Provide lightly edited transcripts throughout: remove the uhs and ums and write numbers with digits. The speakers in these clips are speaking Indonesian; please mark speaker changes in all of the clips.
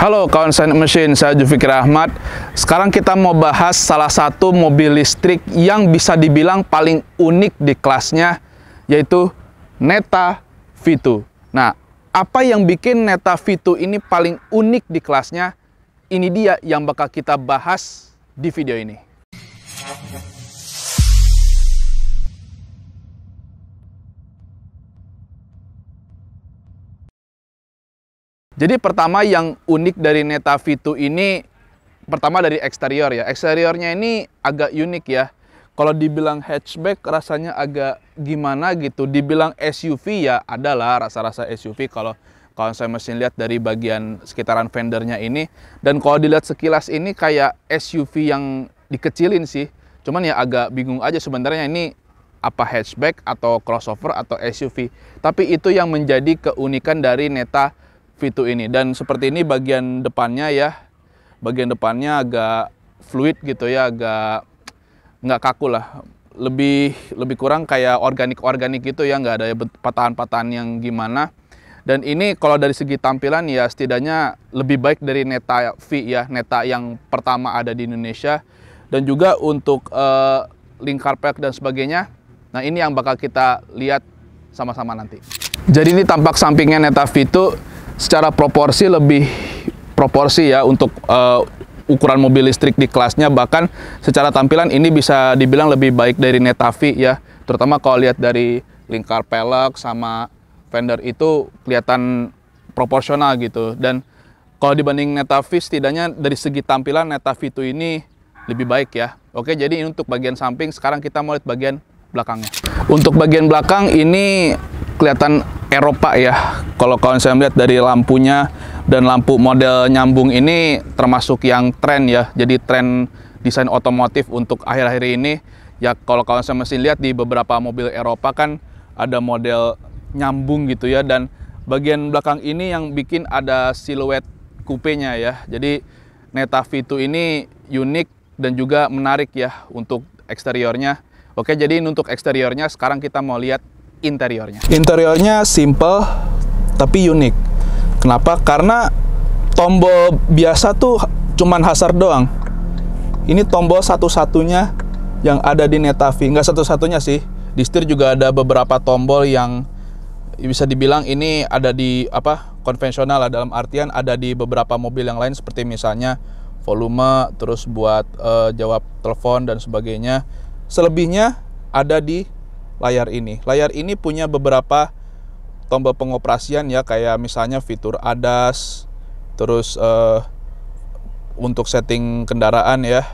Speaker 1: Halo kawan Silent Machine, saya Zulfikri Ahmad. Sekarang kita mau bahas salah satu mobil listrik yang bisa dibilang paling unik di kelasnya, yaitu Neta V2. Nah, apa yang bikin Neta V2 ini paling unik di kelasnya? Ini dia yang bakal kita bahas di video ini. Jadi pertama yang unik dari Neta V2 ini, pertama dari eksterior ya. Eksteriornya ini agak unik ya. Kalau dibilang hatchback rasanya agak gimana gitu. Dibilang SUV ya adalah rasa-rasa SUV kalau saya mesin lihat dari bagian sekitaran fendernya ini. Dan kalau dilihat sekilas ini kayak SUV yang dikecilin sih. Cuman ya agak bingung aja sebenarnya ini apa hatchback atau crossover atau SUV. Tapi itu yang menjadi keunikan dari Neta V2 ini. Dan seperti ini bagian depannya ya, bagian depannya agak fluid gitu ya, agak nggak kaku lah, lebih kurang kayak organik gitu ya, nggak ada patahan-patahan yang gimana. Dan ini kalau dari segi tampilan ya setidaknya lebih baik dari Neta V ya, Neta yang pertama ada di Indonesia. Dan juga untuk lingkar pelek dan sebagainya, nah ini yang bakal kita lihat sama-sama nanti. Jadi ini tampak sampingnya Neta V2 secara proporsi lebih proporsi ya untuk ukuran mobil listrik di kelasnya. Bahkan secara tampilan ini bisa dibilang lebih baik dari Neta V ya, terutama kalau lihat dari lingkar pelek sama fender itu kelihatan proporsional gitu. Dan kalau dibanding Neta V setidaknya dari segi tampilan Neta V2 ini lebih baik ya. Oke, jadi ini untuk bagian samping. Sekarang kita mau lihat bagian belakangnya. Untuk bagian belakang ini kelihatan Eropa ya. Kalau saya melihat dari lampunya dan lampu model nyambung ini termasuk yang tren ya. Jadi tren desain otomotif untuk akhir-akhir ini ya. Kalau saya mesin lihat di beberapa mobil Eropa kan ada model nyambung gitu ya. Dan bagian belakang ini yang bikin ada siluet kupenya ya. Jadi Neta V2 ini unik dan juga menarik ya untuk eksteriornya. Oke, jadi ini untuk eksteriornya. Sekarang kita mau lihat interiornya. Interiornya simple tapi unik. Kenapa? Karena tombol biasa tuh cuman hasar doang. Ini tombol satu-satunya yang ada di Neta V. Nggak satu-satunya sih. Di setir juga ada beberapa tombol yang bisa dibilang ini ada di konvensional lah, dalam artian ada di beberapa mobil yang lain seperti misalnya volume, terus buat jawab telepon dan sebagainya. Selebihnya ada di layar ini. Layar ini punya beberapa tombol pengoperasian ya, kayak misalnya fitur ADAS, terus untuk setting kendaraan ya,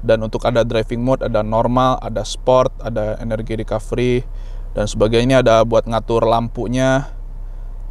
Speaker 1: dan untuk ada driving mode, ada normal, ada sport, ada energy recovery dan sebagainya. Ada buat ngatur lampunya,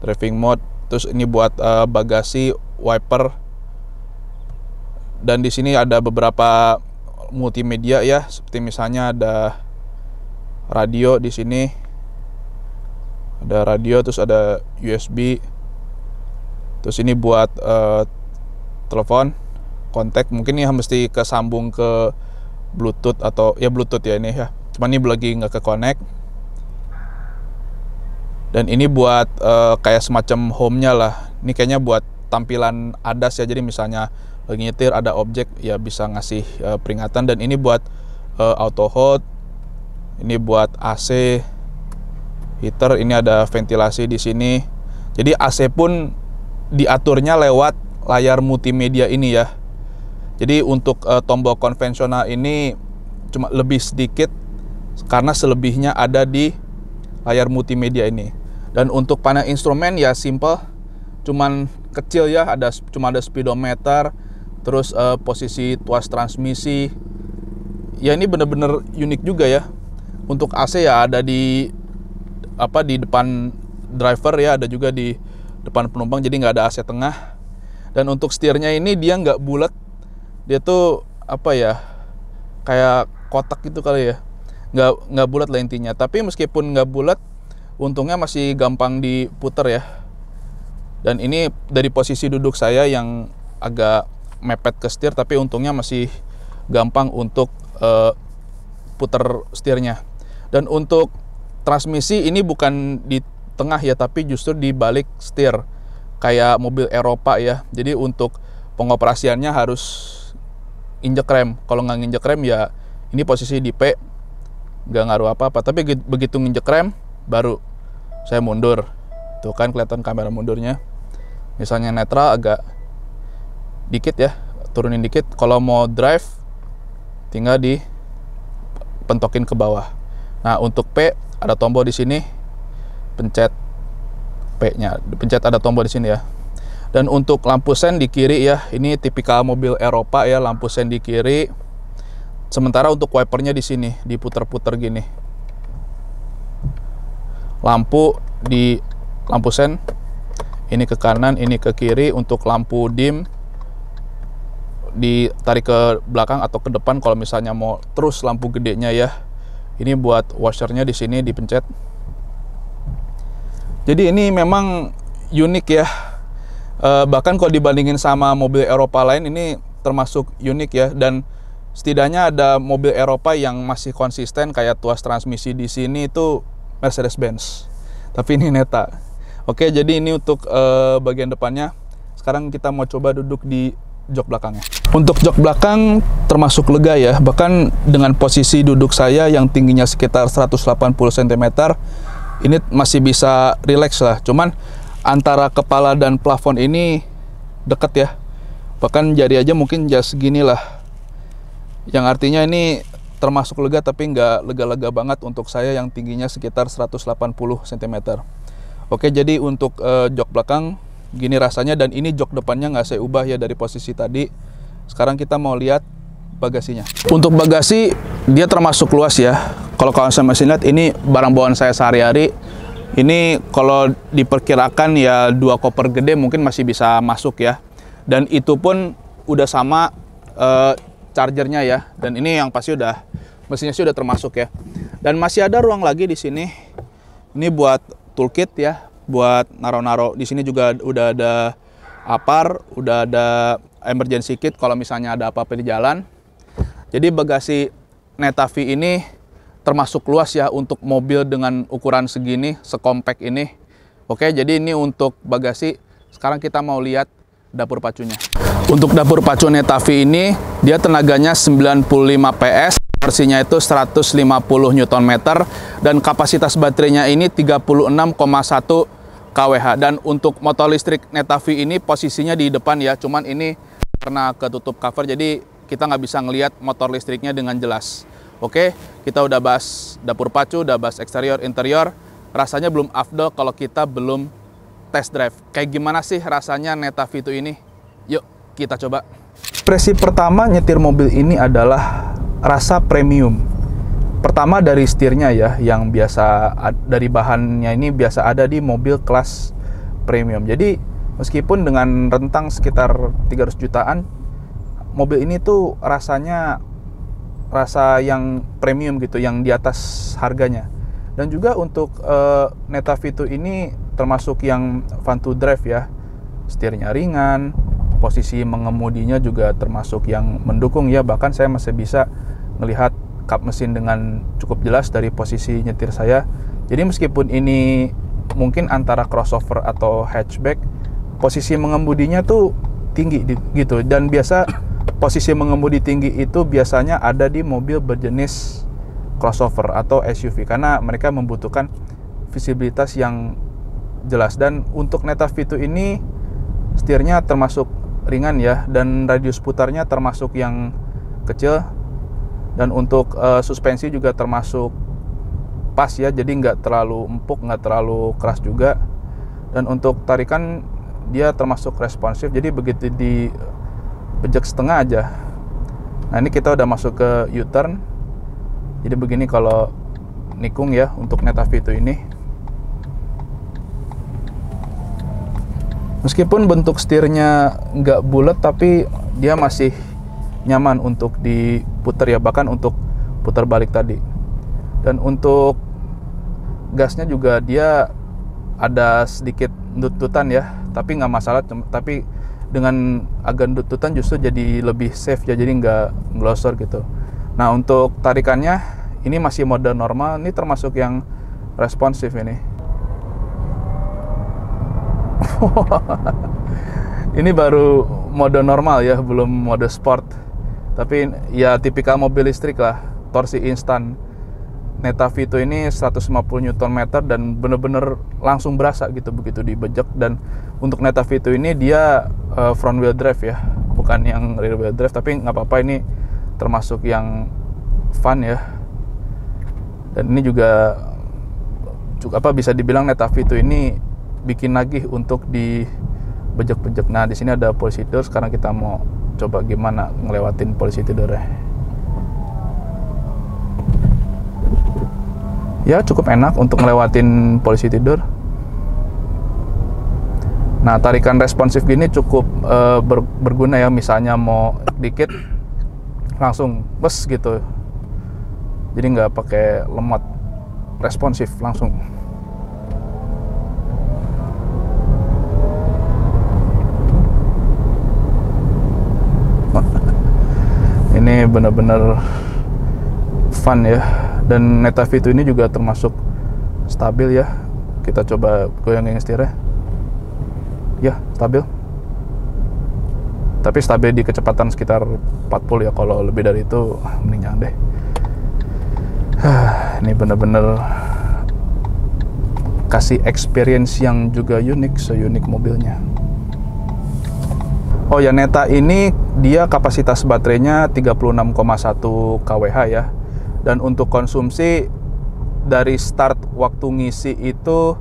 Speaker 1: driving mode, terus ini buat bagasi, wiper, dan di sini ada beberapa multimedia ya, seperti misalnya ada radio di sini, ada radio, terus ada USB, terus ini buat telepon, kontak. Mungkin ini mesti kesambung ke Bluetooth atau ya Bluetooth ya ini ya. Cuman ini lagi nggak ke connect. Dan ini buat kayak semacam home-nya lah. Ini kayaknya buat tampilan ADAS ya. Jadi misalnya lagi nyetir ada objek ya bisa ngasih peringatan. Dan ini buat auto hold. Ini buat AC, heater, ini ada ventilasi di sini. Jadi AC pun diaturnya lewat layar multimedia ini ya. Jadi untuk tombol konvensional ini cuma lebih sedikit karena selebihnya ada di layar multimedia ini. Dan untuk panel instrumen ya simple, cuman kecil ya, cuma ada speedometer, terus posisi tuas transmisi. Ya ini bener-bener unik juga ya. Untuk AC ya ada di depan driver ya, ada juga di depan penumpang, jadi nggak ada AC tengah. Dan untuk setirnya ini dia nggak bulat, dia tuh kayak kotak gitu kali ya, nggak bulat lah intinya. Tapi meskipun nggak bulat, untungnya masih gampang diputer ya. Dan ini dari posisi duduk saya yang agak mepet ke setir, tapi untungnya masih gampang untuk puter setirnya. Dan untuk transmisi ini bukan di tengah ya, tapi justru di balik setir. kayak mobil Eropa ya. Jadi untuk pengoperasiannya harus injek rem. Kalau nggak nginjek rem ya ini posisi di P, nggak ngaruh apa-apa. Tapi begitu nginjek rem baru saya mundur. Tuh kan kelihatan kamera mundurnya. Misalnya netral agak dikit ya, turunin dikit. Kalau mau drive tinggal dipentokin ke bawah. Nah, untuk P ada tombol di sini, pencet P-nya, pencet ada tombol di sini ya. Dan untuk lampu sen di kiri ya, ini tipikal mobil Eropa ya, lampu sen di kiri. Sementara untuk wipernya di sini, diputer-puter gini. Lampu sen ini ke kanan, ini ke kiri. Untuk lampu dim ditarik ke belakang atau ke depan kalau misalnya mau terus lampu gedenya ya. Ini buat washernya di sini dipencet. Jadi ini memang unik ya. Bahkan kalau dibandingin sama mobil Eropa lain ini termasuk unik ya. Dan setidaknya ada mobil Eropa yang masih konsisten kayak tuas transmisi di sini itu Mercedes-Benz. Tapi ini Neta. Oke, jadi ini untuk bagian depannya. Sekarang kita mau coba duduk di jok belakangnya. Untuk jok belakang termasuk lega ya, bahkan dengan posisi duduk saya yang tingginya sekitar 180 cm ini masih bisa rileks lah. Cuman antara kepala dan plafon ini deket ya, bahkan jari aja mungkin just segini lah, yang artinya ini termasuk lega tapi nggak lega-lega banget untuk saya yang tingginya sekitar 180 cm. Oke, jadi untuk jok belakang gini rasanya, dan ini jok depannya nggak saya ubah ya dari posisi tadi. Sekarang kita mau lihat bagasinya. Untuk bagasi dia termasuk luas ya. Kalau saya masih lihat ini barang bawaan saya sehari-hari. Ini kalau diperkirakan ya 2 koper gede mungkin masih bisa masuk ya. Dan itu pun udah sama chargernya ya. Dan ini yang pasti udah mesinnya sih udah termasuk ya. Dan masih ada ruang lagi di sini. Ini buat toolkit ya. Buat naro-naro di sini juga udah ada apar, udah ada emergency kit kalau misalnya ada apa-apa di jalan. Jadi bagasi Neta V ini termasuk luas ya untuk mobil dengan ukuran segini, sekompak ini. Oke, jadi ini untuk bagasi. Sekarang kita mau lihat dapur pacunya. Untuk dapur pacu Neta V ini dia tenaganya 95 PS. Versinya itu 150 Nm dan kapasitas baterainya ini 36,1 kWh. Dan untuk motor listrik Neta V ini posisinya di depan ya, cuman ini karena ketutup cover jadi kita nggak bisa ngelihat motor listriknya dengan jelas. Oke, kita udah bahas dapur pacu, udah bahas eksterior, interior. Rasanya belum afdol kalau kita belum test drive. Kayak gimana sih rasanya Neta V2 ini? Yuk kita coba. Impresi pertama nyetir mobil ini adalah rasa premium. Pertama dari setirnya ya, yang biasa dari bahannya ini biasa ada di mobil kelas premium. Jadi meskipun dengan rentang sekitar 300 jutaan, mobil ini tuh rasanya rasa yang premium gitu, yang di atas harganya. Dan juga untuk Neta V2 ini termasuk yang fun to drive ya. Setirnya ringan, posisi mengemudinya juga termasuk yang mendukung ya. Bahkan saya masih bisa melihat kap mesin dengan cukup jelas dari posisi nyetir saya. Jadi meskipun ini mungkin antara crossover atau hatchback, posisi mengemudinya tuh tinggi gitu. Dan biasa posisi mengemudi tinggi itu biasanya ada di mobil berjenis crossover atau SUV karena mereka membutuhkan visibilitas yang jelas. Dan untuk Neta V2 ini setirnya termasuk ringan ya, dan radius putarnya termasuk yang kecil. Dan untuk suspensi juga termasuk pas ya, jadi nggak terlalu empuk, nggak terlalu keras juga. Dan untuk tarikan dia termasuk responsif, jadi begitu di pejak setengah aja. Nah ini kita udah masuk ke U-turn. Jadi begini kalau nikung ya untuk Neta V2 ini. Meskipun bentuk setirnya nggak bulat, tapi dia masih nyaman untuk diputar ya, bahkan untuk putar balik tadi. Dan untuk gasnya juga dia ada sedikit nut-nutan ya, tapi nggak masalah. Tapi dengan agak nut-nutan justru jadi lebih safe ya, jadi nggak ngelosor gitu. Nah untuk tarikannya ini masih mode normal, ini termasuk yang responsif ini. Ini baru mode normal ya, belum mode sport. Tapi ya tipikal mobil listrik lah, torsi instan. Neta Vito ini 150 Nm dan bener-bener langsung berasa gitu begitu dibejek. Dan untuk Neta Vito ini dia front wheel drive ya, bukan yang rear wheel drive, tapi nggak apa-apa, ini termasuk yang fun ya. Dan ini juga bisa dibilang Neta Vito ini bikin nagih untuk dibejek-bejek. Nah, di sini ada polisi tidur. Sekarang kita mau coba gimana ngelewatin polisi tidurnya. Ya, cukup enak untuk ngelewatin polisi tidur. Nah, tarikan responsif gini cukup berguna ya. Misalnya mau dikit, langsung bes gitu. Jadi nggak pakai lemot, responsif langsung. Ini benar-benar fun ya. Dan Neta Vito ini juga termasuk stabil ya. Kita coba goyangin setirnya. Ya, stabil. Tapi stabil di kecepatan sekitar 40 ya. Kalau lebih dari itu mending jangan deh. Ini benar-benar kasih experience yang juga unik, seunik mobilnya. Oh ya, Neta ini dia kapasitas baterainya 36,1 kWh ya. Dan untuk konsumsi dari start waktu ngisi itu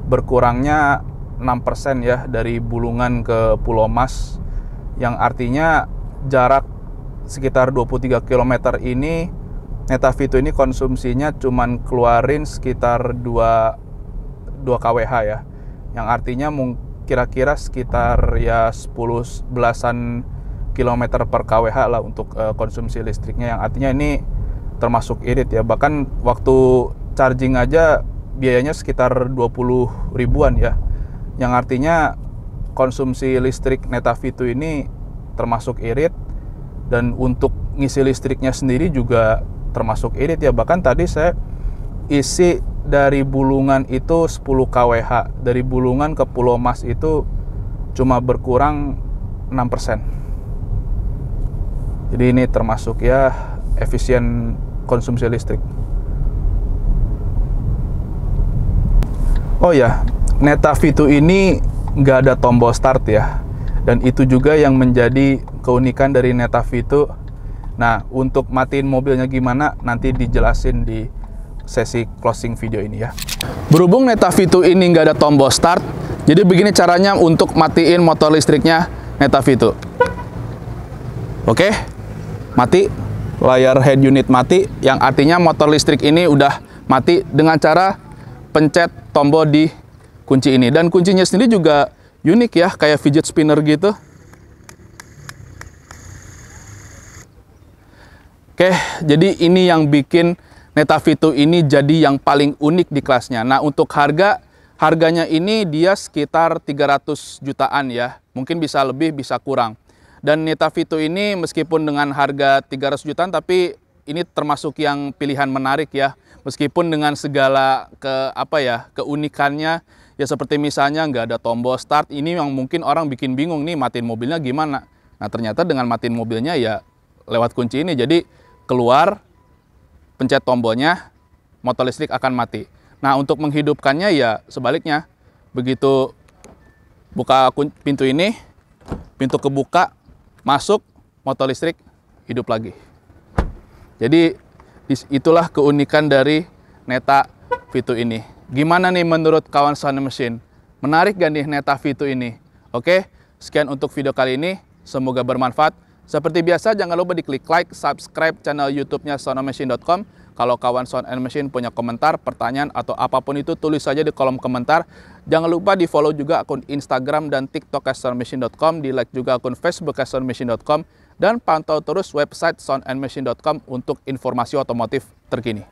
Speaker 1: berkurangnya 6% ya, dari Bulungan ke Pulau Mas. Yang artinya jarak sekitar 23 km ini Neta Vito ini konsumsinya cuman keluarin sekitar 2 kWh ya. Yang artinya kira-kira sekitar ya 10 belasan kilometer per kWh lah untuk konsumsi listriknya. Yang artinya ini termasuk irit ya. Bahkan waktu charging aja biayanya sekitar 20 ribuan ya. Yang artinya konsumsi listrik Neta Vito ini termasuk irit. Dan untuk ngisi listriknya sendiri juga termasuk irit ya. Bahkan tadi saya isi dari Bulungan itu 10 kWh. Dari Bulungan ke Pulau Mas itu cuma berkurang 6%. Jadi ini termasuk ya efisien konsumsi listrik. Oh ya, Neta Vito ini nggak ada tombol start ya. Dan itu juga yang menjadi keunikan dari Neta Vito. Nah, untuk matiin mobilnya gimana nanti dijelasin di sesi closing video ini ya. Berhubung Neta Vito ini nggak ada tombol start, jadi begini caranya untuk matiin motor listriknya Neta Vito. Oke, mati, layar head unit mati, yang artinya motor listrik ini udah mati dengan cara pencet tombol di kunci ini. Dan kuncinya sendiri juga unik ya, kayak fidget spinner gitu. Oke, jadi ini yang bikin Neta Vito ini jadi yang paling unik di kelasnya. Nah, untuk harganya ini dia sekitar 300 jutaan ya. Mungkin bisa lebih, bisa kurang. Dan Neta Vito ini meskipun dengan harga 300 jutaan, tapi ini termasuk yang pilihan menarik ya. Meskipun dengan segala keunikannya, ya seperti misalnya nggak ada tombol start, ini yang mungkin orang bikin bingung nih matiin mobilnya gimana. Nah, ternyata dengan matiin mobilnya ya lewat kunci ini. Jadi keluar, pencet tombolnya, motor listrik akan mati. Nah, untuk menghidupkannya ya sebaliknya. Begitu buka pintu ini, pintu kebuka, masuk, motor listrik hidup lagi. Jadi itulah keunikan dari Neta Vito ini. Gimana nih menurut kawan Sound Machine? Menarik gak nih Neta Vito ini? Oke, sekian untuk video kali ini. Semoga bermanfaat. Seperti biasa, jangan lupa diklik like, subscribe channel YouTube-nya soundandmachine.com. Kalau kawan Sound and Machine punya komentar, pertanyaan, atau apapun itu, tulis saja di kolom komentar. Jangan lupa di-follow juga akun Instagram dan TikTok soundandmachine.com, di-like juga akun Facebook soundandmachine.com, dan pantau terus website soundandmachine.com untuk informasi otomotif terkini.